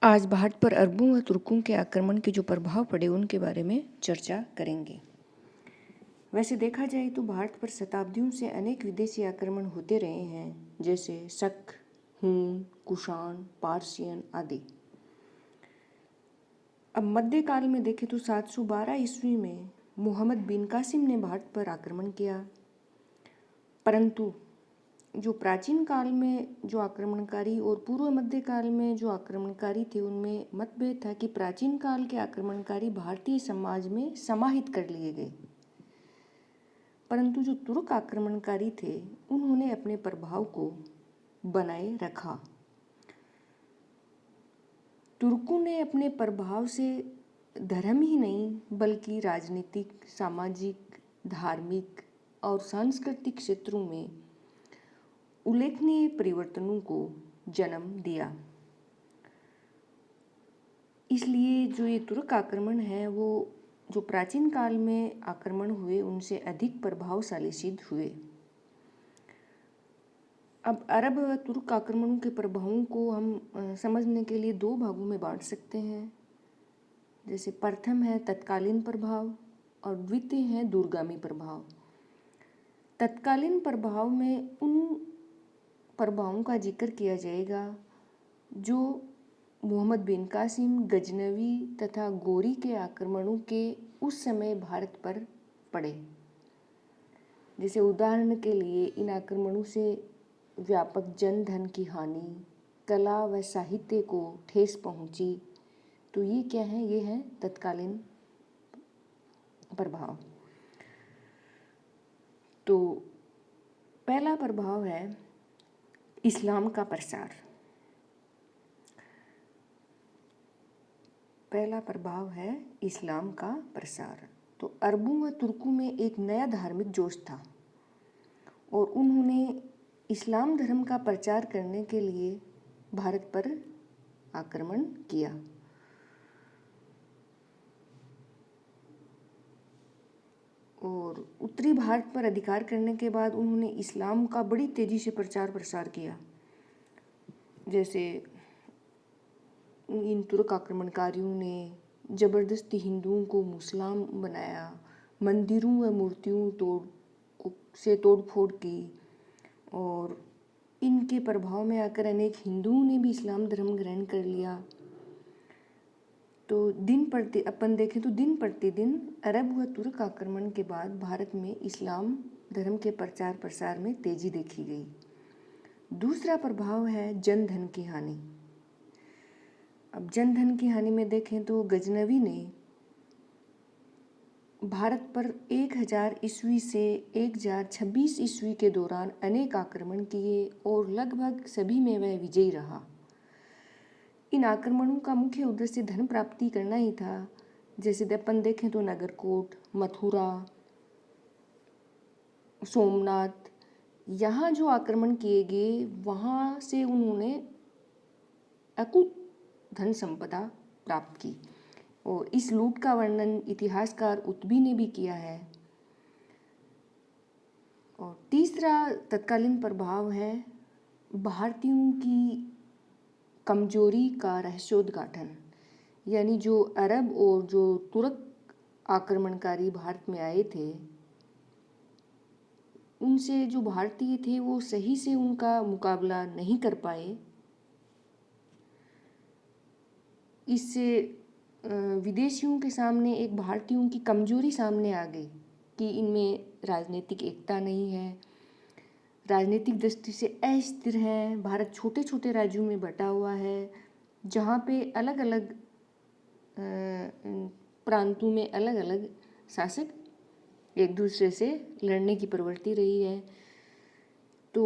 आज भारत पर अरबों व तुर्कों के आक्रमण के जो प्रभाव पड़े उनके बारे में चर्चा करेंगे। वैसे देखा जाए तो भारत पर शताब्दियों से अनेक विदेशी आक्रमण होते रहे हैं, जैसे शक, हून, कुषाण, पारसियन आदि। अब मध्यकाल में देखें तो 712 ईस्वी में मोहम्मद बिन कासिम ने भारत पर आक्रमण किया। परंतु जो प्राचीन काल में जो आक्रमणकारी और पूर्व मध्य काल में जो आक्रमणकारी थे उनमें मतभेद था कि प्राचीन काल के आक्रमणकारी भारतीय समाज में समाहित कर लिए गए, परंतु जो तुर्क आक्रमणकारी थे उन्होंने अपने प्रभाव को बनाए रखा। तुर्कों ने अपने प्रभाव से धर्म ही नहीं बल्कि राजनीतिक, सामाजिक, धार्मिक और सांस्कृतिक क्षेत्रों में उल्लेखनीय परिवर्तनों को जन्म दिया। इसलिए जो ये तुर्क आक्रमण है वो जो प्राचीन काल में आक्रमण हुए उनसे अधिक प्रभावशाली सिद्ध हुए। अब अरब व तुर्क आक्रमणों के प्रभावों को हम समझने के लिए दो भागों में बांट सकते हैं। जैसे प्रथम है तत्कालीन प्रभाव और द्वितीय है दूरगामी प्रभाव। तत्कालीन प्रभाव में उन प्रभावों का जिक्र किया जाएगा जो मोहम्मद बिन कासिम, गजनवी तथा गोरी के आक्रमणों के उस समय भारत पर पड़े। जैसे उदाहरण के लिए इन आक्रमणों से व्यापक जनधन की हानि, कला व साहित्य को ठेस पहुंची। तो ये क्या है? ये है तत्कालीन प्रभाव। तो पहला प्रभाव है इस्लाम का प्रसार। पहला प्रभाव है इस्लाम का प्रसार। तो अरबों व तुर्कों में एक नया धार्मिक जोश था और उन्होंने इस्लाम धर्म का प्रचार करने के लिए भारत पर आक्रमण किया। और उत्तरी भारत पर अधिकार करने के बाद उन्होंने इस्लाम का बड़ी तेजी से प्रचार प्रसार किया। जैसे इन तुर्क आक्रमणकारियों ने जबरदस्ती हिंदुओं को मुसलमान बनाया, मंदिरों व मूर्तियों से तोड़फोड़ की और इनके प्रभाव में आकर अनेक हिंदुओं ने भी इस्लाम धर्म ग्रहण कर लिया। तो दिन प्रतिदिन अरब व तुर्क आक्रमण के बाद भारत में इस्लाम धर्म के प्रचार प्रसार में तेजी देखी गई। दूसरा प्रभाव है जनधन की हानि। अब जनधन की हानि में देखें तो गजनवी ने भारत पर 1000 ईस्वी से 1026 ईस्वी के दौरान अनेक आक्रमण किए और लगभग सभी में वह विजयी रहा। इन आक्रमणों का मुख्य उद्देश्य धन प्राप्ति करना ही था। जैसे अपन देखें तो नगरकोट, मथुरा, सोमनाथ, यहाँ जो आक्रमण किए गए वहाँ से उन्होंने अकूत धन संपदा प्राप्त की और इस लूट का वर्णन इतिहासकार उत्बी ने भी किया है। और तीसरा तत्कालीन प्रभाव है भारतीयों की कमजोरी का रहस्योद्घाटन। यानी जो अरब और जो तुर्क आक्रमणकारी भारत में आए थे उनसे जो भारतीय थे वो सही से उनका मुकाबला नहीं कर पाए। इससे विदेशियों के सामने एक भारतीयों की कमजोरी सामने आ गई कि इनमें राजनीतिक एकता नहीं है, राजनीतिक दृष्टि से अस्थिर है। भारत छोटे छोटे राज्यों में बटा हुआ है जहाँ पे अलग अलग प्रांतों में अलग अलग शासक एक दूसरे से लड़ने की प्रवृत्ति रही है। तो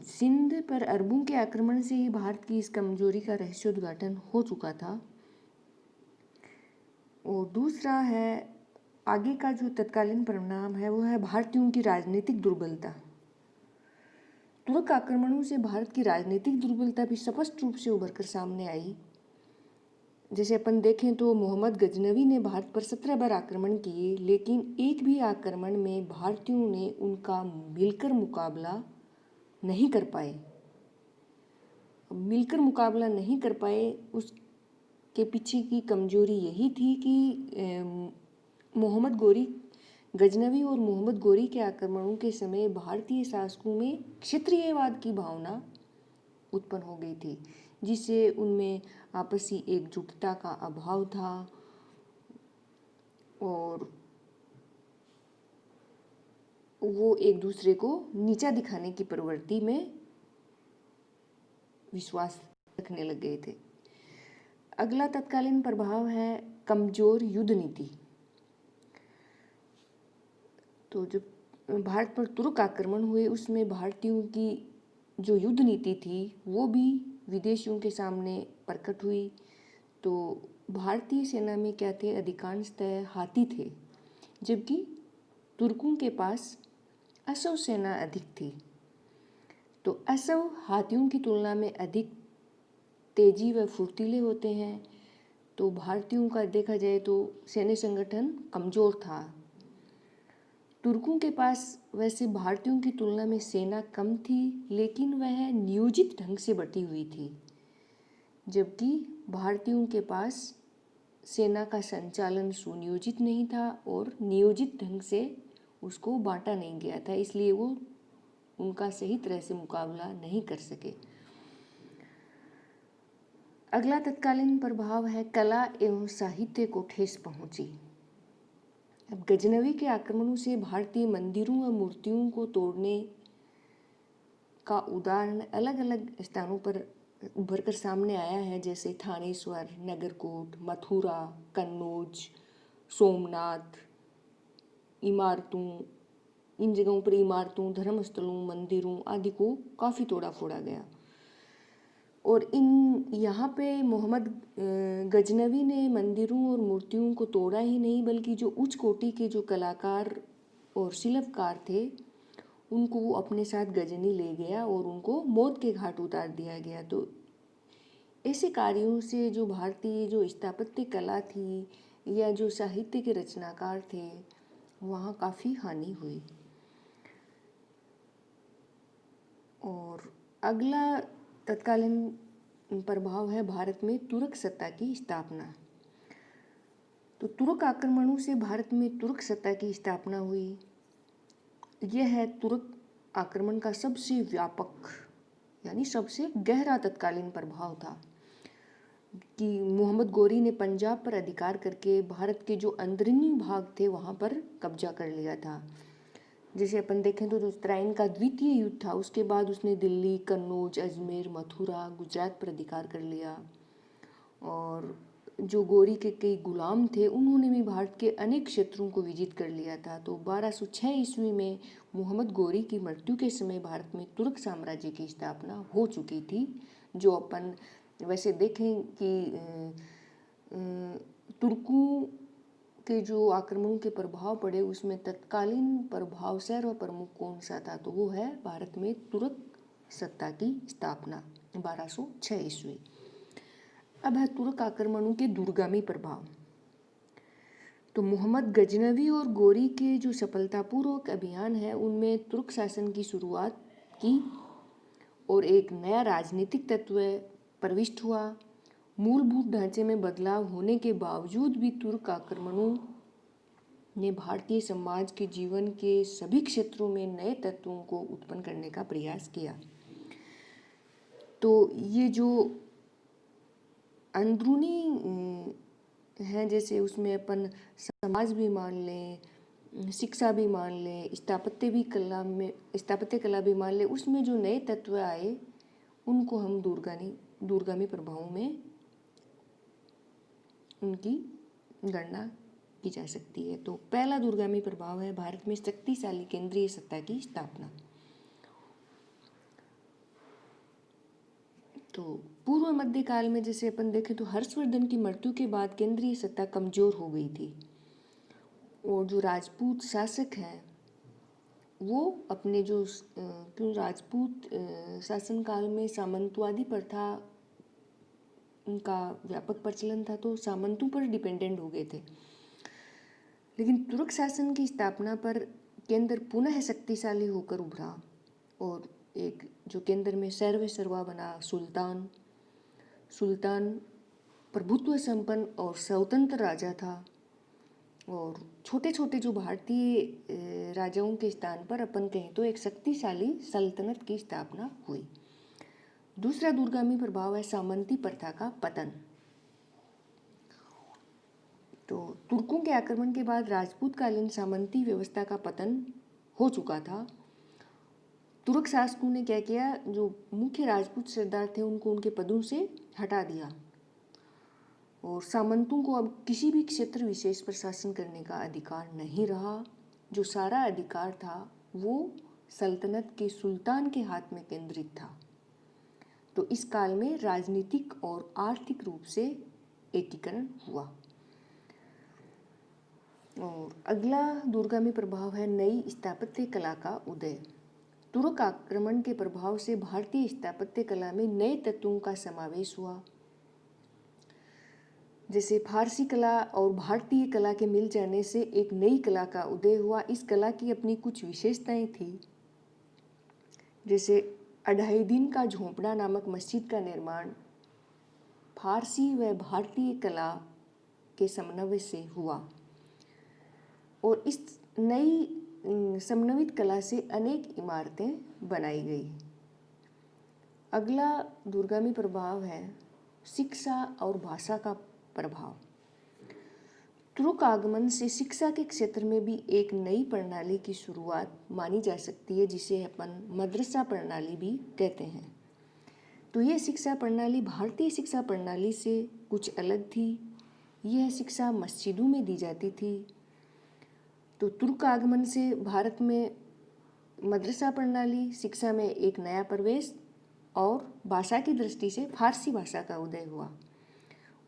सिंध पर अरबों के आक्रमण से ही भारत की इस कमजोरी का रहस्योद्घाटन हो चुका था। और दूसरा है आगे का जो तत्कालीन परिणाम है वो है भारतीयों की राजनीतिक दुर्बलता। तुर्क आक्रमणों से भारत की राजनीतिक दुर्बलता भी स्पष्ट रूप से उभर कर सामने आई। जैसे अपन देखें तो मोहम्मद गजनवी ने भारत पर 17 बार आक्रमण किए, लेकिन एक भी आक्रमण में भारतीयों ने उनका मिलकर मुकाबला नहीं कर पाए। मिलकर मुकाबला नहीं कर पाए, उसके पीछे की कमजोरी यही थी कि मोहम्मद गोरी गजनवी और मोहम्मद गोरी के आक्रमणों के समय भारतीय शासकों में क्षत्रियवाद की भावना उत्पन्न हो गई थी, जिससे उनमें आपसी एकजुटता का अभाव था और वो एक दूसरे को नीचा दिखाने की प्रवृत्ति में विश्वास रखने लग गए थे। अगला तत्कालीन प्रभाव है कमजोर युद्ध नीति। तो जब भारत पर तुर्क आक्रमण हुए उसमें भारतीयों की जो युद्ध नीति थी वो भी विदेशियों के सामने प्रकट हुई। तो भारतीय सेना में क्या थे, अधिकांशतः हाथी थे, जबकि तुर्कों के पास अश्व सेना अधिक थी। तो अश्व हाथियों की तुलना में अधिक तेजी व फुर्तीले होते हैं। तो भारतीयों का देखा जाए तो सैन्य संगठन कमजोर था। तुर्कों के पास वैसे भारतीयों की तुलना में सेना कम थी, लेकिन वह नियोजित ढंग से बटी हुई थी, जबकि भारतीयों के पास सेना का संचालन सुनियोजित नहीं था और नियोजित ढंग से उसको बांटा नहीं गया था, इसलिए वो उनका सही तरह से मुकाबला नहीं कर सके। अगला तत्कालीन प्रभाव है कला एवं साहित्य को ठेस पहुंची। अब गजनवी के आक्रमणों से भारतीय मंदिरों और मूर्तियों को तोड़ने का उदाहरण अलग अलग स्थानों पर उभर कर सामने आया है, जैसे थानेश्वर, नगरकोट, मथुरा, कन्नौज, सोमनाथ। इमारतों इन जगहों पर इमारतों, धर्मस्थलों, मंदिरों आदि को काफ़ी तोड़ा फोड़ा गया। और यहाँ पे मोहम्मद गजनवी ने मंदिरों और मूर्तियों को तोड़ा ही नहीं, बल्कि जो उच्च कोटि के जो कलाकार और शिल्पकार थे उनको वो अपने साथ गजनी ले गया और उनको मौत के घाट उतार दिया गया। तो ऐसे कार्यों से जो भारतीय जो स्थापत्य कला थी या जो साहित्य के रचनाकार थे वहाँ काफ़ी हानि हुई। और अगला तत्कालीन प्रभाव है भारत में तुर्क सत्ता की स्थापना। तो तुर्क आक्रमणों से भारत में तुर्क सत्ता की स्थापना हुई। यह है तुर्क आक्रमण का सबसे व्यापक यानी सबसे गहरा तत्कालीन प्रभाव था कि मोहम्मद गोरी ने पंजाब पर अधिकार करके भारत के जो अंदरूनी भाग थे वहाँ पर कब्जा कर लिया था। जैसे अपन देखें तो जो तराइन का द्वितीय युद्ध था उसके बाद उसने दिल्ली, कन्नौज, अजमेर, मथुरा, गुजरात पर अधिकार कर लिया। और जो गोरी के कई गुलाम थे उन्होंने भी भारत के अनेक क्षेत्रों को विजित कर लिया था। तो 1206 ईस्वी में मोहम्मद गोरी की मृत्यु के समय भारत में तुर्क साम्राज्य की स्थापना हो चुकी थी। जो अपन वैसे देखें कि तुर्कों के जो आक्रमणों के प्रभाव पड़े उसमें तत्कालीन प्रभाव सर्व प्रमुख कौन सा था, तो वो है भारत में तुर्क सत्ता की स्थापना 1206 ईस्वी। अब है तुर्क आक्रमणों के दूरगामी प्रभाव। तो मोहम्मद गजनवी और गोरी के जो सफलतापूर्वक अभियान है उनमें तुर्क शासन की शुरुआत की और एक नया राजनीतिक तत्व प्रविष्ट हुआ। मूलभूत ढांचे में बदलाव होने के बावजूद भी तुर्क आक्रमणों ने भारतीय समाज के जीवन के सभी क्षेत्रों में नए तत्वों को उत्पन्न करने का प्रयास किया। तो ये जो अंदरूनी है, जैसे उसमें अपन समाज भी मान लें, शिक्षा भी मान लें, स्थापत्य कला भी मान लें, उसमें जो नए तत्व आए उनको हम दूरगामी प्रभावों में उनकी गणना की जा सकती है। तो पहला दूरगामी प्रभाव है भारत में शक्तिशाली केंद्रीय सत्ता की स्थापना। तो पूर्व मध्यकाल में जैसे अपन देखें तो हर्षवर्धन की मृत्यु के बाद केंद्रीय सत्ता कमजोर हो गई थी और जो राजपूत शासक हैं वो अपने जो क्यों राजपूत शासनकाल में सामंतवादी प्रथा उनका व्यापक प्रचलन था, तो सामंतों पर डिपेंडेंट हो गए थे। लेकिन तुर्क शासन की स्थापना पर केंद्र पुनः शक्तिशाली होकर उभरा और एक जो केंद्र में सर्वे सर्वा बना सुल्तान। सुल्तान प्रभुत्व संपन्न और स्वतंत्र राजा था और छोटे छोटे जो भारतीय राजाओं के स्थान पर अपन कहें तो एक शक्तिशाली सल्तनत की स्थापना हुई। दूसरा दूरगामी प्रभाव है सामंती प्रथा का पतन। तो तुर्कों के आक्रमण के बाद राजपूत कालीन सामंती व्यवस्था का पतन हो चुका था। तुर्क शासकों ने क्या किया, जो मुख्य राजपूत सरदार थे उनको उनके पदों से हटा दिया और सामंतों को अब किसी भी क्षेत्र विशेष पर शासन करने का अधिकार नहीं रहा। जो सारा अधिकार था वो सल्तनत के सुल्तान के हाथ में केंद्रित था। तो इस काल में राजनीतिक और आर्थिक रूप से एकीकरण हुआ। और अगला दूरगामी प्रभाव है नई स्थापत्य कला का उदय। तुर्क आक्रमण के प्रभाव से भारतीय स्थापत्य कला में नए तत्वों का समावेश हुआ। जैसे फारसी कला और भारतीय कला के मिल जाने से एक नई कला का उदय हुआ। इस कला की अपनी कुछ विशेषताएं थी, जैसे 2.5 दिन का झोंपड़ा नामक मस्जिद का निर्माण फारसी व भारतीय कला के समन्वय से हुआ और इस नई समन्वित कला से अनेक इमारतें बनाई गई। अगला दूरगामी प्रभाव है शिक्षा और भाषा का प्रभाव। तुर्क आगमन से शिक्षा के क्षेत्र में भी एक नई प्रणाली की शुरुआत मानी जा सकती है, जिसे अपन मदरसा प्रणाली भी कहते हैं। तो ये शिक्षा प्रणाली भारतीय शिक्षा प्रणाली से कुछ अलग थी। यह शिक्षा मस्जिदों में दी जाती थी। तो तुर्क आगमन से भारत में मदरसा प्रणाली, शिक्षा में एक नया प्रवेश और भाषा की दृष्टि से फारसी भाषा का उदय हुआ।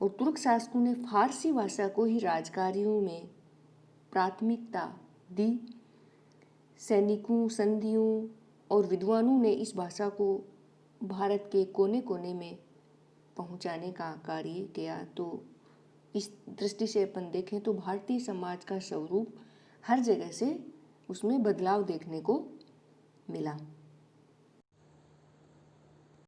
और तुर्क शासकों ने फारसी भाषा को ही राजकार्यों में प्राथमिकता दी। सैनिकों, संधियों और विद्वानों ने इस भाषा को भारत के कोने कोने में पहुंचाने का कार्य किया। तो इस दृष्टि से अपन देखें तो भारतीय समाज का स्वरूप हर जगह से उसमें बदलाव देखने को मिला।